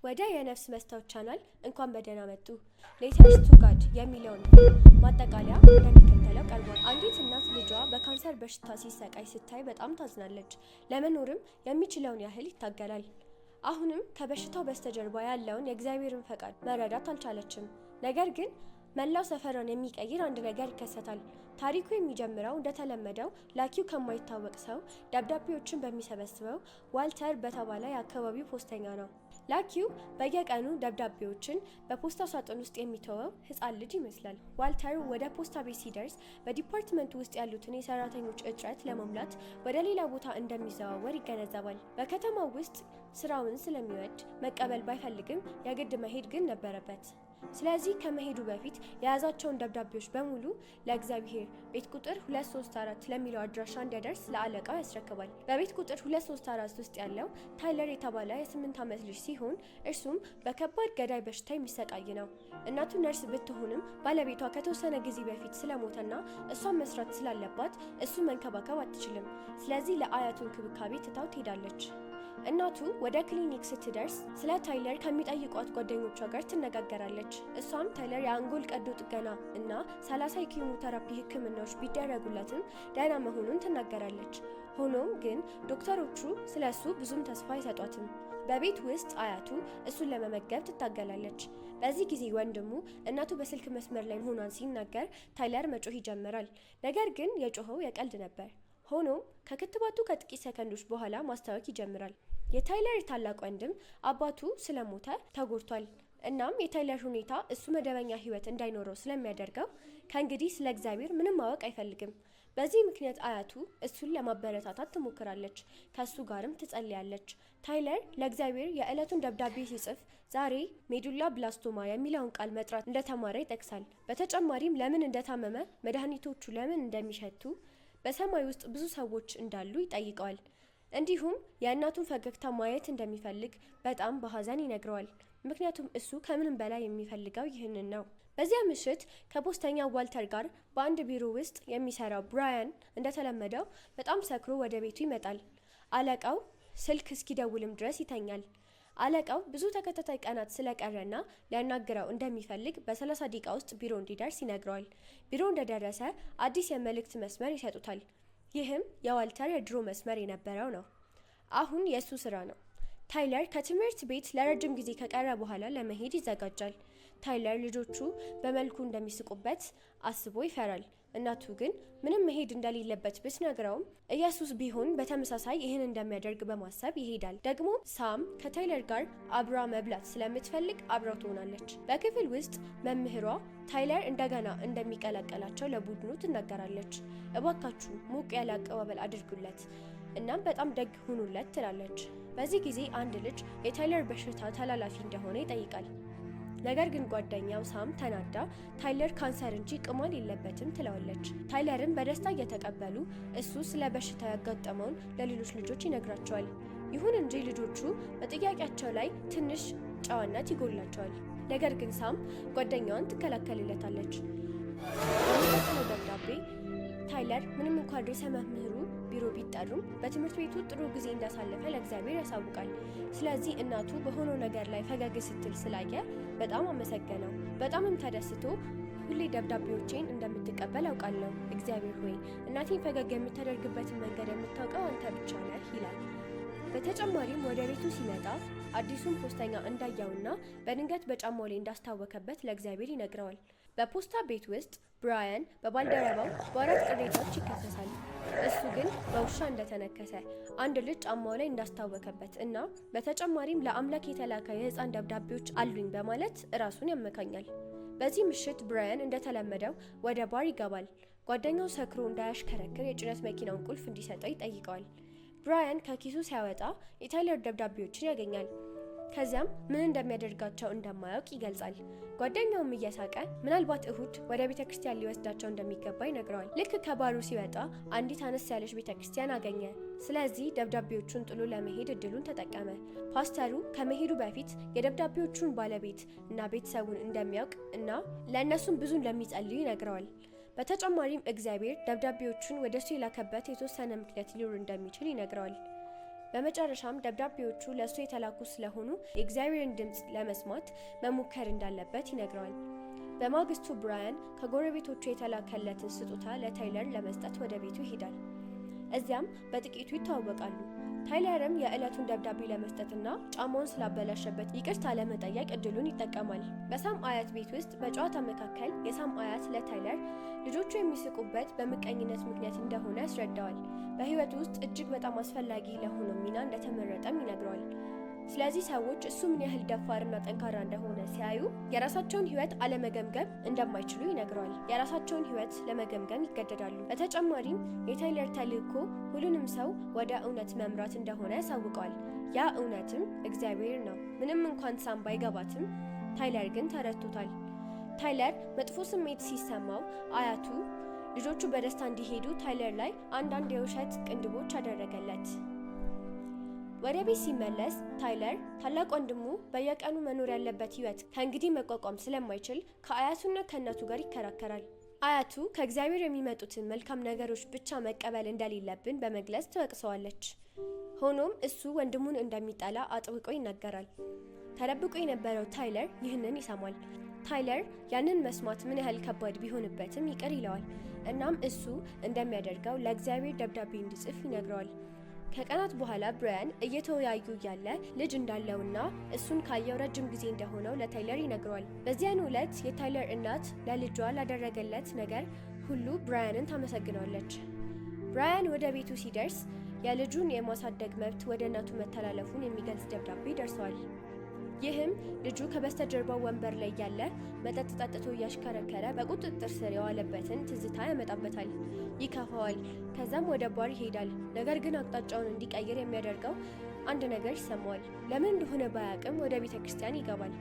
ወደ የነፍስ መስታወት ቻናል እንኳን በደህና መጡ። ሌተርስ ቱ ጋድ የሚለውን ማጠቃለያ እንደሚከተለው ቀርቧል። አንዲት እናት ልጇ በካንሰር በሽታ ሲሰቃይ ስታይ በጣም ታዝናለች። ለመኖርም የሚችለውን ያህል ይታገላል። አሁንም ከበሽታው በስተጀርባ ያለውን የእግዚአብሔርን ፈቃድ መረዳት አልቻለችም። ነገር ግን መላው ሰፈሯን የሚቀይር አንድ ነገር ይከሰታል። ታሪኩ የሚጀምረው እንደተለመደው ላኪው ከማይታወቅ ሰው ደብዳቤዎችን በሚሰበስበው ዋልተር በተባለ የአካባቢው ፖስተኛ ነው። ላኪው በየቀኑ ደብዳቤዎችን በፖስታ ሳጥን ውስጥ የሚተወው ሕፃን ልጅ ይመስላል። ዋልተር ወደ ፖስታ ቤት ሲደርስ በዲፓርትመንቱ ውስጥ ያሉትን የሰራተኞች እጥረት ለመሙላት ወደ ሌላ ቦታ እንደሚዘዋወር ይገነዘባል። በከተማው ውስጥ ስራውን ስለሚወድ መቀበል ባይፈልግም የግድ መሄድ ግን ነበረበት። ስለዚህ ከመሄዱ በፊት የያዛቸውን ደብዳቤዎች በሙሉ ለእግዚአብሔር ቤት ቁጥር 234 ለሚለው አድራሻ እንዲያደርስ ለአለቃው ያስረክባል። በቤት ቁጥር 234 ውስጥ ያለው ታይለር የተባለ የ8 ዓመት ልጅ ሲሆን እርሱም በከባድ ገዳይ በሽታ የሚሰቃይ ነው። እናቱ ነርስ ብትሆንም ባለቤቷ ከተወሰነ ጊዜ በፊት ስለሞተና እሷን መስራት ስላለባት እሱ መንከባከብ አትችልም። ስለዚህ ለአያቱ እንክብካቤ ትታው ትሄዳለች። እናቱ ወደ ክሊኒክ ስትደርስ ስለ ታይለር ከሚጠይቋት ጓደኞቿ ጋር ትነጋገራለች። እሷም ታይለር የአንጎል ቀዶ ጥገና እና 30 የኪሞቴራፒ ሕክምናዎች ቢደረጉለትም ደህና መሆኑን ትናገራለች። ሆኖም ግን ዶክተሮቹ ስለሱ ብዙም ተስፋ አይሰጧትም። በቤት ውስጥ አያቱ እሱን ለመመገብ ትታገላለች። በዚህ ጊዜ ወንድሙ እናቱ በስልክ መስመር ላይ መሆኗን ሲናገር ታይለር መጮህ ይጀምራል። ነገር ግን የጮኸው የቀልድ ነበር። ሆኖም ከክትባቱ ከጥቂት ሰከንዶች በኋላ ማስታወክ ይጀምራል። የታይለር ታላቅ ወንድም አባቱ ስለሞተ ተጎድቷል። እናም የታይለር ሁኔታ እሱ መደበኛ ህይወት እንዳይኖረው ስለሚያደርገው ከእንግዲህ ስለ እግዚአብሔር ምንም ማወቅ አይፈልግም። በዚህ ምክንያት አያቱ እሱን ለማበረታታት ትሞክራለች፣ ከሱ ጋርም ትጸልያለች። ታይለር ለእግዚአብሔር የዕለቱን ደብዳቤ ሲጽፍ ዛሬ ሜዱላ ብላስቶማ የሚለውን ቃል መጥራት እንደተማረ ይጠቅሳል። በተጨማሪም ለምን እንደታመመ፣ መድኃኒቶቹ ለምን እንደሚሸቱ፣ በሰማይ ውስጥ ብዙ ሰዎች እንዳሉ ይጠይቀዋል። እንዲሁም የእናቱን ፈገግታ ማየት እንደሚፈልግ በጣም በሐዘን ይነግረዋል። ምክንያቱም እሱ ከምንም በላይ የሚፈልገው ይህንን ነው። በዚያ ምሽት ከፖስተኛው ዋልተር ጋር በአንድ ቢሮ ውስጥ የሚሰራው ብራያን እንደተለመደው በጣም ሰክሮ ወደ ቤቱ ይመጣል። አለቃው ስልክ እስኪደውልም ድረስ ይተኛል። አለቃው ብዙ ተከታታይ ቀናት ስለቀረና ሊያናግረው እንደሚፈልግ በ30 ደቂቃ ውስጥ ቢሮ እንዲደርስ ይነግረዋል። ቢሮ እንደደረሰ አዲስ የመልእክት መስመር ይሰጡታል። ይህም የዋልተር የድሮ መስመር የነበረው ነው። አሁን የእሱ ስራ ነው። ታይለር ከትምህርት ቤት ለረጅም ጊዜ ከቀረ በኋላ ለመሄድ ይዘጋጃል። ታይለር ልጆቹ በመልኩ እንደሚስቁበት አስቦ ይፈራል። እናቱ ግን ምንም መሄድ እንደሌለበት ብትነግረውም ኢየሱስ ቢሆን በተመሳሳይ ይህን እንደሚያደርግ በማሰብ ይሄዳል። ደግሞ ሳም ከታይለር ጋር አብራ መብላት ስለምትፈልግ አብራው ትሆናለች። በክፍል ውስጥ መምህሯ ታይለር እንደገና እንደሚቀላቀላቸው ለቡድኑ ትናገራለች። እባካችሁ ሞቅ ያለ አቀባበል አድርጉለት፣ እናም በጣም ደግ ሁኑለት ትላለች። በዚህ ጊዜ አንድ ልጅ የታይለር በሽታ ተላላፊ እንደሆነ ይጠይቃል። ነገር ግን ጓደኛው ሳም ተናዳ ታይለር ካንሰር እንጂ ቅማል የለበትም ትለዋለች። ታይለርን በደስታ እየተቀበሉ እሱ ስለ በሽታ ያጋጠመውን ለሌሎች ልጆች ይነግራቸዋል። ይሁን እንጂ ልጆቹ በጥያቄያቸው ላይ ትንሽ ጨዋነት ይጎላቸዋል። ነገር ግን ሳም ጓደኛዋን ትከላከልለታለች። በሚቀጥለው ደብዳቤ ታይለር ምንም እንኳን ርዕሰ መምህሩ ቢሮ ቢጠሩም በትምህርት ቤቱ ጥሩ ጊዜ እንዳሳለፈ ለእግዚአብሔር ያሳውቃል። ስለዚህ እናቱ በሆነው ነገር ላይ ፈገግ ስትል ስላየ በጣም አመሰገነው። በጣምም ተደስቶ ሁሌ ደብዳቤዎቼን እንደምትቀበል አውቃለሁ፣ እግዚአብሔር ሆይ እናቴን ፈገግ የምታደርግበትን መንገድ የምታውቀው አንተ ብቻ ነህ ይላል። በተጨማሪም ወደ ቤቱ ሲመጣ አዲሱን ፖስተኛ እንዳያውና በድንገት በጫማው ላይ እንዳስታወከበት ለእግዚአብሔር ይነግረዋል። በፖስታ ቤት ውስጥ ብራያን በባልደረባው በአራት ቅሬታዎች ይከሰሳል። እሱ ግን በውሻ እንደተነከሰ፣ አንድ ልጅ ጫማው ላይ እንዳስታወከበት እና በተጨማሪም ለአምላክ የተላከ የህፃን ደብዳቤዎች አሉኝ በማለት ራሱን ያመካኛል። በዚህ ምሽት ብራያን እንደተለመደው ወደ ባር ይገባል። ጓደኛው ሰክሮ እንዳያሽከረክር የጭነት መኪናውን ቁልፍ እንዲሰጠው ይጠይቀዋል። ብራያን ከኪሱ ሲያወጣ የታይለር ደብዳቤዎችን ያገኛል። ከዚያም ምን እንደሚያደርጋቸው እንደማያውቅ ይገልጻል። ጓደኛውም እየሳቀ ምናልባት እሁድ ወደ ቤተክርስቲያን ሊወስዳቸው እንደሚገባ ይነግረዋል። ልክ ከባሩ ሲወጣ አንዲት አነስ ያለች ቤተክርስቲያን አገኘ። ስለዚህ ደብዳቤዎቹን ጥሎ ለመሄድ እድሉን ተጠቀመ። ፓስተሩ ከመሄዱ በፊት የደብዳቤዎቹን ባለቤት እና ቤተሰቡን እንደሚያውቅ እና ለእነሱም ብዙ እንደሚጸልዩ ይነግረዋል። በተጨማሪም እግዚአብሔር ደብዳቤዎቹን ወደ እሱ የላከበት የተወሰነ ምክንያት ሊኖር እንደሚችል ይነግረዋል። በመጨረሻም ደብዳቤዎቹ ለእሱ የተላኩ ስለሆኑ የእግዚአብሔርን ድምፅ ለመስማት መሞከር እንዳለበት ይነግረዋል። በማግስቱ ብራያን ከጎረቤቶቹ የተላከለትን ስጦታ ለታይለር ለመስጠት ወደ ቤቱ ይሄዳል። እዚያም በጥቂቱ ይተዋወቃሉ። ታይለርም የዕለቱን ደብዳቤ ለመስጠትና ጫማውን ስላበላሸበት ይቅርታ ለመጠየቅ እድሉን ይጠቀማል። በሳም አያት ቤት ውስጥ በጨዋታ መካከል የሳም አያት ለታይለር ልጆቹ የሚስቁበት በምቀኝነት ምክንያት እንደሆነ ያስረዳዋል። በህይወቱ ውስጥ እጅግ በጣም አስፈላጊ ለሆነው ሚና እንደተመረጠም ይነግረዋል። ስለዚህ ሰዎች እሱ ምን ያህል ደፋርና ጠንካራ እንደሆነ ሲያዩ የራሳቸውን ህይወት አለመገምገም እንደማይችሉ ይነግረዋል። የራሳቸውን ህይወት ለመገምገም ይገደዳሉ። በተጨማሪም የታይለር ተልእኮ ሁሉንም ሰው ወደ እውነት መምራት እንደሆነ ያሳውቀዋል። ያ እውነትም እግዚአብሔር ነው። ምንም እንኳን ሳም ባይገባትም ታይለር ግን ተረድቶታል። ታይለር መጥፎ ስሜት ሲሰማው አያቱ ልጆቹ በደስታ እንዲሄዱ ታይለር ላይ አንዳንድ የውሸት ቅንድቦች አደረገለት። ወደ ቤት ሲመለስ ታይለር ታላቅ ወንድሙ በየቀኑ መኖር ያለበት ህይወት ከእንግዲህ መቋቋም ስለማይችል ከአያቱና ከእናቱ ጋር ይከራከራል። አያቱ ከእግዚአብሔር የሚመጡትን መልካም ነገሮች ብቻ መቀበል እንደሌለብን በመግለጽ ትወቅሰዋለች። ሆኖም እሱ ወንድሙን እንደሚጠላ አጥብቆ ይናገራል። ተደብቆ የነበረው ታይለር ይህንን ይሰማል። ታይለር ያንን መስማት ምን ያህል ከባድ ቢሆንበትም ይቅር ይለዋል። እናም እሱ እንደሚያደርገው ለእግዚአብሔር ደብዳቤ እንዲጽፍ ይነግረዋል። ከቀናት በኋላ ብራያን እየተወያዩ ያለ ልጅ እንዳለውና እሱን ካየው ረጅም ጊዜ እንደሆነው ለታይለር ይነግረዋል። በዚያን ዕለት የታይለር እናት ለልጇ ላደረገለት ነገር ሁሉ ብራያንን ታመሰግነዋለች። ብራያን ወደ ቤቱ ሲደርስ የልጁን የማሳደግ መብት ወደ እናቱ መተላለፉን የሚገልጽ ደብዳቤ ደርሰዋል። ይህም ልጁ ከበስተጀርባው ወንበር ላይ ያለ መጠጥ ጠጥቶ እያሽከረከረ በቁጥጥር ስር የዋለበትን ትዝታ ያመጣበታል። ይከፋዋል። ከዛም ወደ ባር ይሄዳል። ነገር ግን አቅጣጫውን እንዲቀይር የሚያደርገው አንድ ነገር ይሰማዋል። ለምን እንደሆነ ባያውቅም ወደ ቤተ ክርስቲያን ይገባል።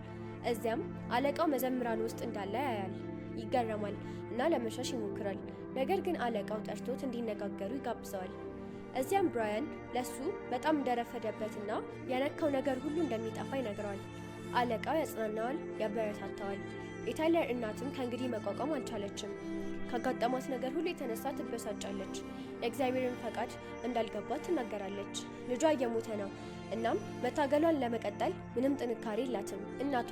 እዚያም አለቃው መዘምራን ውስጥ እንዳለ ያያል። ይገረማል እና ለመሸሽ ይሞክራል። ነገር ግን አለቃው ጠርቶት እንዲነጋገሩ ይጋብዘዋል። እዚያም ብራያን ለሱ በጣም እንደረፈደበትና የነካው ነገር ሁሉ እንደሚጠፋ ይነግረዋል። አለቃው ያጽናናዋል፣ ያበረታታዋል። የታይለር እናትም ከእንግዲህ መቋቋም አልቻለችም። ካጋጠማት ነገር ሁሉ የተነሳ ትበሳጫለች። የእግዚአብሔርን ፈቃድ እንዳልገባት ትናገራለች። ልጇ እየሞተ ነው። እናም መታገሏን ለመቀጠል ምንም ጥንካሬ የላትም። እናቷ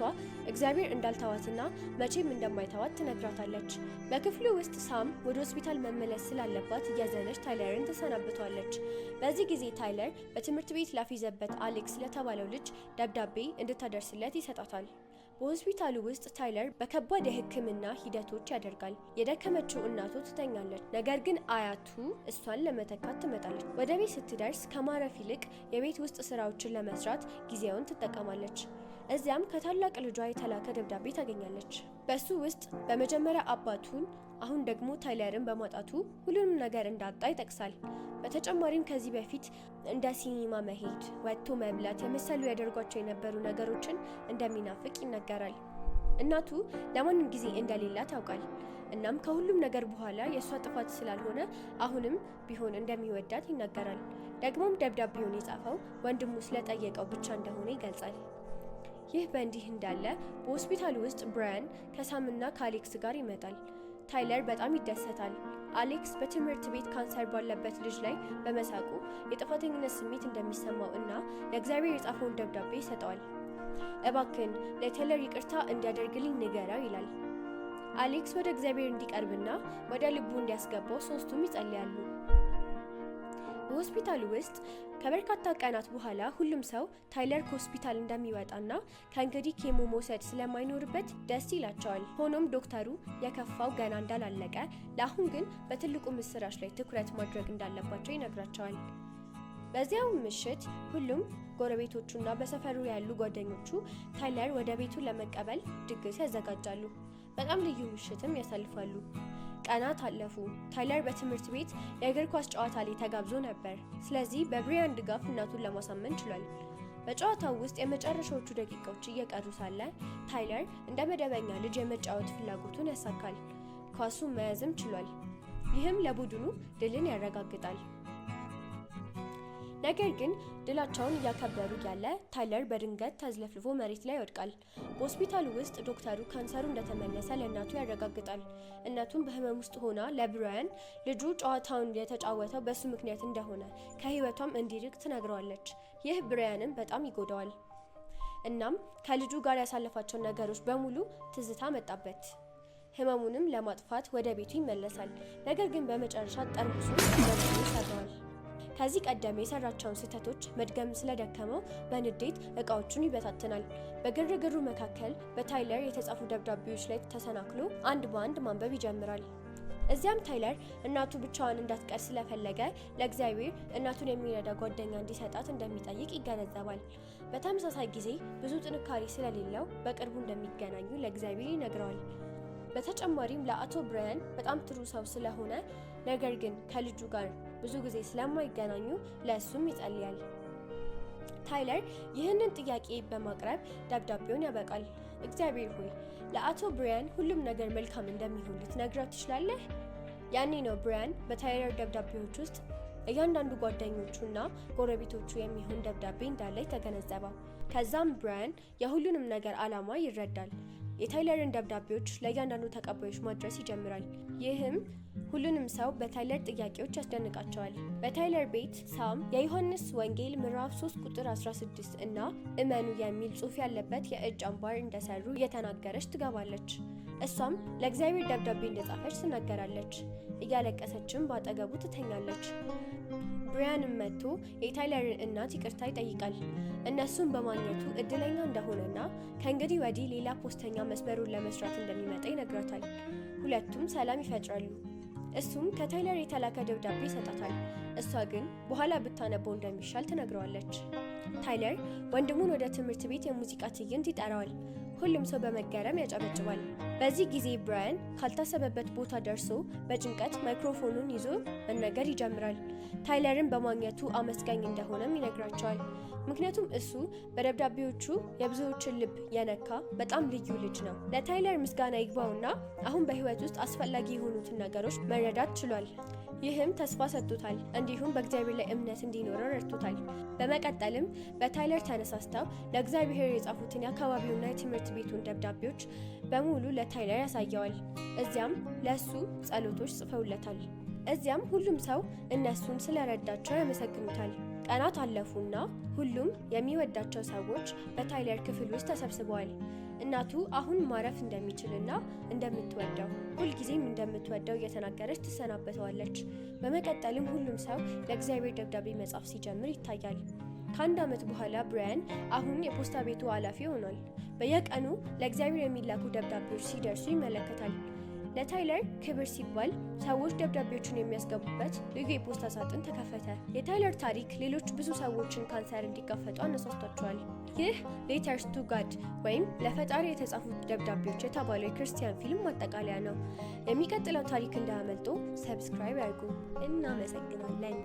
እግዚአብሔር እንዳልተዋትና መቼም እንደማይተዋት ትነግራታለች። በክፍሉ ውስጥ ሳም ወደ ሆስፒታል መመለስ ስላለባት እያዘነች ታይለርን ተሰናብቷለች። በዚህ ጊዜ ታይለር በትምህርት ቤት ላፊዘበት አሌክስ ለተባለው ልጅ ደብዳቤ እንድታደርስለት ይሰጣታል። በሆስፒታሉ ውስጥ ታይለር በከባድ የሕክምና ሂደቶች ያደርጋል። የደከመችው እናቱ ትተኛለች። ነገር ግን አያቱ እሷን ለመተካት ትመጣለች። ወደ ቤት ስትደርስ ከማረፍ ይልቅ የቤት ውስጥ ስራዎችን ለመስራት ጊዜውን ትጠቀማለች። እዚያም ከታላቅ ልጇ የተላከ ደብዳቤ ታገኛለች። በሱ ውስጥ በመጀመሪያ አባቱን አሁን ደግሞ ታይለርን በማጣቱ ሁሉንም ነገር እንዳጣ ይጠቅሳል። በተጨማሪም ከዚህ በፊት እንደ ሲኒማ መሄድ፣ ወጥቶ መብላት የመሰሉ ያደርጓቸው የነበሩ ነገሮችን እንደሚናፍቅ ይነገራል። እናቱ ለማንም ጊዜ እንደሌላት ያውቃል። እናም ከሁሉም ነገር በኋላ የእሷ ጥፋት ስላልሆነ አሁንም ቢሆን እንደሚወዳት ይናገራል። ደግሞም ደብዳቤውን የጻፈው ወንድሙ ስለጠየቀው ብቻ እንደሆነ ይገልጻል። ይህ በእንዲህ እንዳለ በሆስፒታሉ ውስጥ ብራያን ከሳምና ከአሌክስ ጋር ይመጣል። ታይለር በጣም ይደሰታል። አሌክስ በትምህርት ቤት ካንሰር ባለበት ልጅ ላይ በመሳቁ የጥፋተኝነት ስሜት እንደሚሰማው እና ለእግዚአብሔር የጻፈውን ደብዳቤ ይሰጠዋል። እባክን ለታይለር ይቅርታ እንዲያደርግልኝ ንገረው ይላል። አሌክስ ወደ እግዚአብሔር እንዲቀርብና ወደ ልቡ እንዲያስገባው ሶስቱም ይጸልያሉ። በሆስፒታሉ ውስጥ ከበርካታ ቀናት በኋላ ሁሉም ሰው ታይለር ከሆስፒታል እንደሚወጣና ከእንግዲህ ኬሞ መውሰድ ስለማይኖርበት ደስ ይላቸዋል። ሆኖም ዶክተሩ የከፋው ገና እንዳላለቀ፣ ለአሁን ግን በትልቁ ምስራች ላይ ትኩረት ማድረግ እንዳለባቸው ይነግራቸዋል። በዚያው ምሽት ሁሉም ጎረቤቶቹና በሰፈሩ ያሉ ጓደኞቹ ታይለር ወደ ቤቱ ለመቀበል ድግስ ያዘጋጃሉ። በጣም ልዩ ምሽትም ያሳልፋሉ። ቀናት አለፉ። ታይለር በትምህርት ቤት የእግር ኳስ ጨዋታ ላይ ተጋብዞ ነበር። ስለዚህ በብራያን ድጋፍ እናቱን ለማሳመን ችሏል። በጨዋታው ውስጥ የመጨረሻዎቹ ደቂቃዎች እየቀሩ ሳለ ታይለር እንደ መደበኛ ልጅ የመጫወት ፍላጎቱን ያሳካል። ኳሱን መያዝም ችሏል። ይህም ለቡድኑ ድልን ያረጋግጣል። ነገር ግን ድላቸውን እያከበሩ ያለ ታይለር በድንገት ተዝለፍልፎ መሬት ላይ ይወድቃል። በሆስፒታሉ ውስጥ ዶክተሩ ካንሰሩ እንደተመለሰ ለእናቱ ያረጋግጣል። እናቱም በህመም ውስጥ ሆና ለብራያን ልጁ ጨዋታውን የተጫወተው በሱ ምክንያት እንደሆነ ከህይወቷም እንዲርቅ ትነግረዋለች። ይህ ብራያንን በጣም ይጎዳዋል። እናም ከልጁ ጋር ያሳለፋቸውን ነገሮች በሙሉ ትዝታ መጣበት። ህመሙንም ለማጥፋት ወደ ቤቱ ይመለሳል። ነገር ግን በመጨረሻ ጠርሙሱን ይሰራዋል። ከዚህ ቀደም የሰራቸውን ስህተቶች መድገም ስለደከመው በንዴት እቃዎቹን ይበታትናል። በግርግሩ መካከል በታይለር የተጻፉ ደብዳቤዎች ላይ ተሰናክሎ አንድ በአንድ ማንበብ ይጀምራል። እዚያም ታይለር እናቱ ብቻዋን እንዳትቀር ስለፈለገ ለእግዚአብሔር እናቱን የሚረዳ ጓደኛ እንዲሰጣት እንደሚጠይቅ ይገነዘባል። በተመሳሳይ ጊዜ ብዙ ጥንካሬ ስለሌለው በቅርቡ እንደሚገናኙ ለእግዚአብሔር ይነግረዋል። በተጨማሪም ለአቶ ብራያን በጣም ጥሩ ሰው ስለሆነ ነገር ግን ከልጁ ጋር ብዙ ጊዜ ስለማይገናኙ ለእሱም ይጸልያል። ታይለር ይህንን ጥያቄ በማቅረብ ደብዳቤውን ያበቃል። እግዚአብሔር ሆይ ለአቶ ብራያን ሁሉም ነገር መልካም እንደሚሆን ልትነግረው ትችላለህ? ያኔ ነው ብራያን በታይለር ደብዳቤዎች ውስጥ እያንዳንዱ ጓደኞቹና ጎረቤቶቹ የሚሆን ደብዳቤ እንዳለ ተገነዘበው። ከዛም ብራያን የሁሉንም ነገር ዓላማ ይረዳል። የታይለርን ደብዳቤዎች ለእያንዳንዱ ተቀባዮች ማድረስ ይጀምራል። ይህም ሁሉንም ሰው በታይለር ጥያቄዎች ያስደንቃቸዋል። በታይለር ቤት ሳም የዮሐንስ ወንጌል ምዕራፍ 3 ቁጥር 16 እና እመኑ የሚል ጽሑፍ ያለበት የእጅ አምባር እንደሰሩ እየተናገረች ትገባለች። እሷም ለእግዚአብሔር ደብዳቤ እንደጻፈች ትናገራለች። እያለቀሰችም በአጠገቡ ትተኛለች። ብራያንም መጥቶ የታይለርን እናት ይቅርታ ይጠይቃል። እነሱን በማግኘቱ እድለኛ እንደሆነና ከእንግዲህ ወዲህ ሌላ ፖስተኛ መስመሩን ለመስራት እንደሚመጣ ይነግራታል። ሁለቱም ሰላም ይፈጥራሉ። እሱም ከታይለር የተላከ ደብዳቤ ይሰጣታል። እሷ ግን በኋላ ብታነበው እንደሚሻል ትነግረዋለች። ታይለር ወንድሙን ወደ ትምህርት ቤት የሙዚቃ ትዕይንት ይጠራዋል። ሁሉም ሰው በመገረም ያጨበጭባል። በዚህ ጊዜ ብራያን ካልታሰበበት ቦታ ደርሶ በጭንቀት ማይክሮፎኑን ይዞ መናገር ይጀምራል። ታይለርን በማግኘቱ አመስጋኝ እንደሆነም ይነግራቸዋል። ምክንያቱም እሱ በደብዳቤዎቹ የብዙዎችን ልብ የነካ በጣም ልዩ ልጅ ነው። ለታይለር ምስጋና ይግባውና አሁን በህይወት ውስጥ አስፈላጊ የሆኑትን ነገሮች መረዳት ችሏል። ይህም ተስፋ ሰጥቶታል፣ እንዲሁም በእግዚአብሔር ላይ እምነት እንዲኖረው ረድቶታል። በመቀጠልም በታይለር ተነሳስተው ለእግዚአብሔር የጻፉትን የአካባቢውና የትምህርት ቤቱን ደብዳቤዎች በሙሉ ለታይለር ያሳየዋል። እዚያም ለሱ ጸሎቶች ጽፈውለታል። እዚያም ሁሉም ሰው እነሱን ስለረዳቸው ያመሰግኑታል። ቀናት አለፉና ሁሉም የሚወዳቸው ሰዎች በታይለር ክፍል ውስጥ ተሰብስበዋል። እናቱ አሁን ማረፍ እንደሚችልና እንደምትወደው ሁልጊዜም እንደምትወደው እየተናገረች ትሰናበተዋለች። በመቀጠልም ሁሉም ሰው ለእግዚአብሔር ደብዳቤ መጻፍ ሲጀምር ይታያል። ከአንድ ዓመት በኋላ ብራያን አሁን የፖስታ ቤቱ ኃላፊ ሆኗል። በየቀኑ ለእግዚአብሔር የሚላኩ ደብዳቤዎች ሲደርሱ ይመለከታል። ለታይለር ክብር ሲባል ሰዎች ደብዳቤዎችን የሚያስገቡበት ልዩ የፖስታ ሳጥን ተከፈተ። የታይለር ታሪክ ሌሎች ብዙ ሰዎችን ካንሰር እንዲጋፈጡ አነሳስቷቸዋል። ይህ ሌተርስ ቱ ጋድ ወይም ለፈጣሪ የተጻፉት ደብዳቤዎች የተባለው የክርስቲያን ፊልም ማጠቃለያ ነው። የሚቀጥለው ታሪክ እንዳያመልጦ ሰብስክራይብ ያድርጉ። እናመሰግናለን።